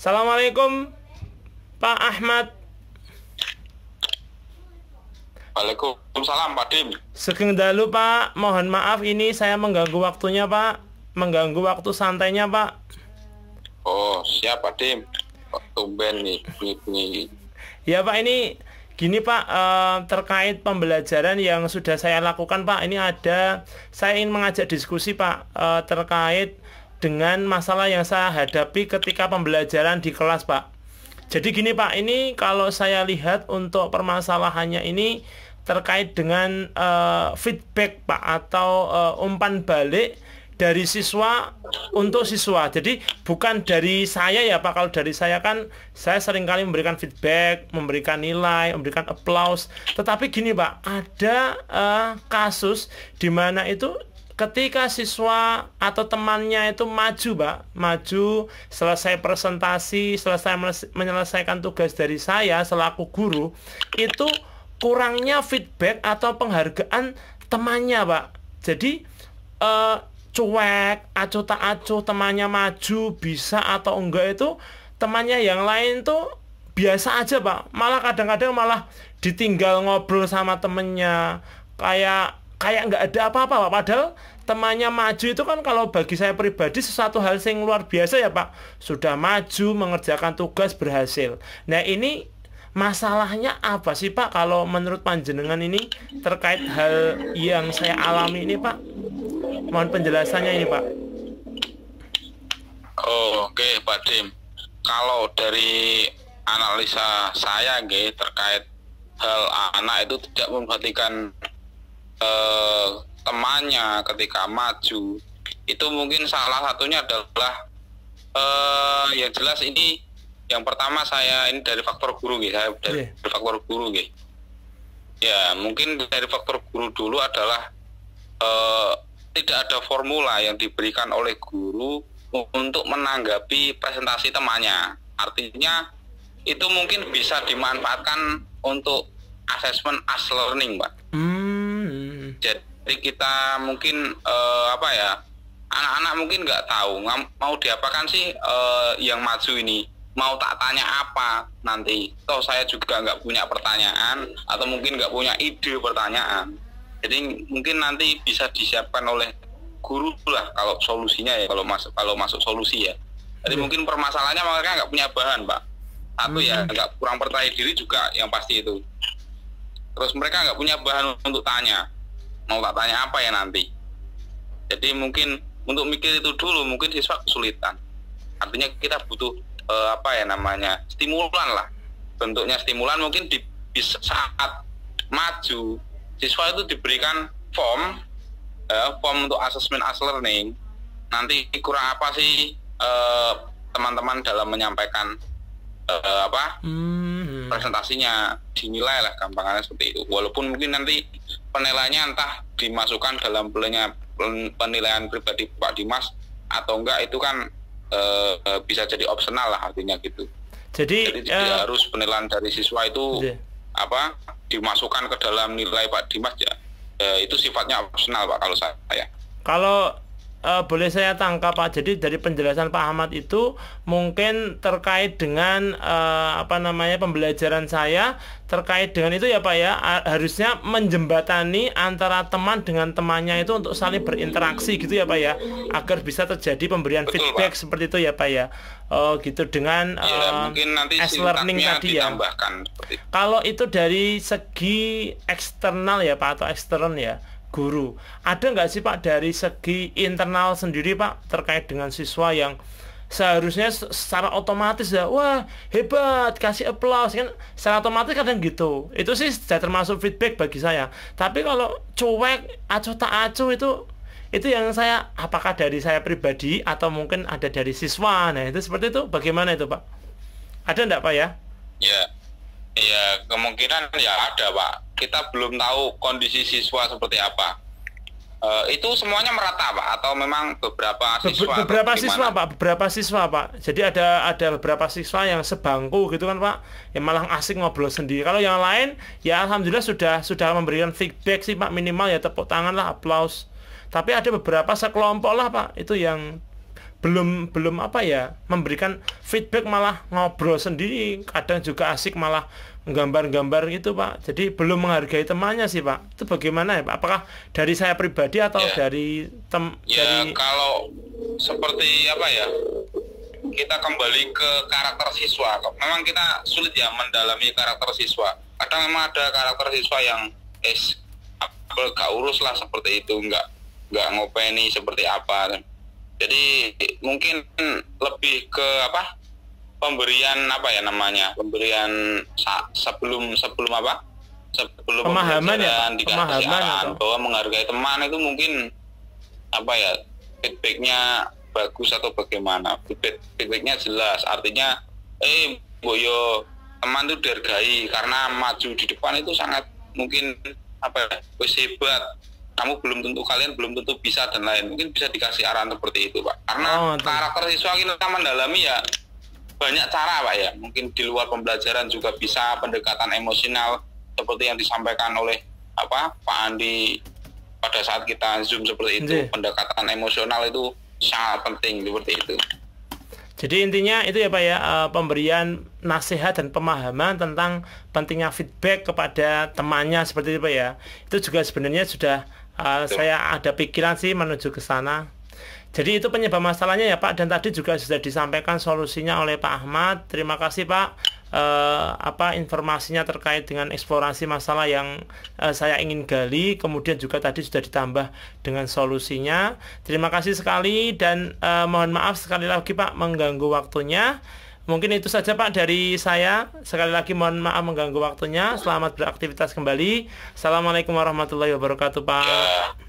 Assalamualaikum Pak Ahmad. Waalaikumsalam Pak Dim. Sugeng dalu Pak, mohon maaf ini saya mengganggu waktunya Pak, mengganggu waktu santainya Pak. Oh siap Pak Dim. Tumben nih bunyi-bunyi. Ya Pak, ini gini Pak, terkait pembelajaran yang sudah saya lakukan Pak, ini saya ingin mengajak diskusi Pak, terkait dengan masalah yang saya hadapi ketika pembelajaran di kelas Pak. Jadi gini Pak, ini kalau saya lihat untuk permasalahannya ini terkait dengan feedback Pak, atau umpan balik dari siswa untuk siswa. Jadi bukan dari saya ya Pak. Kalau dari saya kan saya seringkali memberikan feedback, memberikan nilai, memberikan applause. Tetapi gini Pak, ada kasus di mana itu ketika siswa atau temannya itu maju Pak, maju selesai presentasi, selesai menyelesaikan tugas dari saya selaku guru, itu kurangnya feedback atau penghargaan temannya Pak. Jadi cuek, acuh tak acuh, temannya maju bisa atau enggak, itu temannya yang lain tuh biasa aja Pak. Malah kadang-kadang malah ditinggal ngobrol sama temennya, kayak nggak ada apa-apa Pak. Padahal temannya maju itu kan kalau bagi saya pribadi sesuatu hal yang luar biasa ya Pak. Sudah maju, mengerjakan tugas, berhasil. Nah ini masalahnya apa sih Pak kalau menurut panjenengan ini terkait hal yang saya alami ini Pak? Mohon penjelasannya ini Pak. Oh, oke Pak Dim. Kalau dari analisa saya terkait hal anak itu tidak memperhatikan temannya ketika maju, itu mungkin salah satunya adalah yang jelas ini yang pertama saya ini dari faktor guru saya dari faktor guru ya, mungkin dari faktor guru dulu adalah tidak ada formula yang diberikan oleh guru untuk menanggapi presentasi temannya. Artinya itu mungkin bisa dimanfaatkan untuk assessment as learning Pak. Jadi kita mungkin anak-anak mungkin nggak tahu mau diapakan sih yang maju ini, mau tak tanya apa nanti. Toh saya juga nggak punya pertanyaan atau mungkin nggak punya ide pertanyaan. Jadi mungkin nanti bisa disiapkan oleh guru lah kalau solusinya ya, kalau masuk solusi ya. Jadi mungkin permasalahannya mereka nggak punya bahan Pak. Satu ya, nggak, kurang percaya diri juga yang pasti itu. Terus mereka nggak punya bahan untuk tanya, mau tak tanya apa ya nanti. Jadi mungkin untuk mikir itu dulu mungkin siswa kesulitan. Artinya kita butuh stimulan lah. Bentuknya stimulan mungkin di saat maju siswa itu diberikan form untuk assessment as learning. Nanti kurang apa sih teman-teman dalam menyampaikan presentasinya, dinilai lah gampangnya seperti itu. Walaupun mungkin nanti penilaiannya entah dimasukkan dalam penilaian pribadi Pak Dimas atau enggak, itu kan bisa jadi opsional lah artinya gitu. Jadi tidak harus penilaian dari siswa itu dimasukkan ke dalam nilai Pak Dimas ya. Itu sifatnya opsional Pak kalau saya. Kalau boleh saya tangkap Pak, jadi dari penjelasan Pak Ahmad itu mungkin terkait dengan pembelajaran saya terkait dengan itu ya Pak ya, harusnya menjembatani antara teman dengan temannya itu untuk saling berinteraksi gitu ya Pak ya, agar bisa terjadi pemberian feedback Pak. Seperti itu ya Pak ya. Oh gitu, dengan mungkin nanti as learning tadi ya. Kalau itu dari segi eksternal ya Pak, atau ekstern ya guru, ada nggak sih Pak dari segi internal sendiri Pak terkait dengan siswa yang seharusnya secara otomatis ya, wah hebat, kasih aplaus kan, secara otomatis kadang gitu. Itu sih sudah termasuk feedback bagi saya. Tapi kalau cuek, acuh tak acuh, itu yang saya, apakah dari saya pribadi atau mungkin ada dari siswa. Nah itu seperti itu, bagaimana itu Pak? Ada enggak Pak ya? Ya kemungkinan ya ada Pak. Kita belum tahu kondisi siswa seperti apa. Itu semuanya merata Pak, atau memang beberapa siswa? Beberapa siswa Pak. Jadi ada beberapa siswa yang sebangku gitu kan Pak, yang malah asik ngobrol sendiri. Kalau yang lain ya alhamdulillah sudah memberikan feedback sih Pak, minimal ya tepuk tangan lah, aplaus. Tapi ada beberapa sekelompok lah Pak, itu yang belum belum apa ya, memberikan feedback, malah ngobrol sendiri, kadang juga asik malah gambar-gambar gitu Pak. Jadi belum menghargai temannya sih Pak. Itu bagaimana ya Pak? Apakah dari saya pribadi atau Ya, dari ya dari kalau seperti apa ya, kita kembali ke karakter siswa. Memang kita sulit ya mendalami karakter siswa. Kadang memang ada karakter siswa yang gak urus lah seperti itu, nggak ngopeni seperti apa. Jadi mungkin lebih ke apa, pemberian apa ya namanya, pemberian sebelum sebelum apa, sebelum pemahaman ya Pak? pembelajaran dikasih Pemahaman arahan atau bahwa menghargai teman itu mungkin apa ya, feedbacknya bagus atau bagaimana. Feedbacknya jelas, artinya boyo, teman itu dihargai karena maju di depan itu sangat mungkin apa ya, wis hebat, kamu kalian belum tentu bisa dan lain, mungkin bisa dikasih arahan seperti itu Pak. Karena karakter siswa kita mendalami ya banyak cara Pak ya, mungkin di luar pembelajaran juga bisa pendekatan emosional seperti yang disampaikan oleh Pak Andi pada saat kita Zoom seperti itu. Pendekatan emosional itu sangat penting seperti itu. Jadi intinya itu ya Pak ya, pemberian nasihat dan pemahaman tentang pentingnya feedback kepada temannya seperti itu Pak ya. Itu juga sebenarnya sudah saya ada pikiran sih menuju ke sana. Jadi itu penyebab masalahnya ya Pak, dan tadi juga sudah disampaikan solusinya oleh Pak Ahmad. Terima kasih Pak informasinya terkait dengan eksplorasi masalah yang saya ingin gali, kemudian juga tadi sudah ditambah dengan solusinya. Terima kasih sekali, dan mohon maaf sekali lagi Pak mengganggu waktunya. Mungkin itu saja Pak dari saya. Sekali lagi mohon maaf mengganggu waktunya. Selamat beraktivitas kembali. Assalamualaikum warahmatullahi wabarakatuh Pak.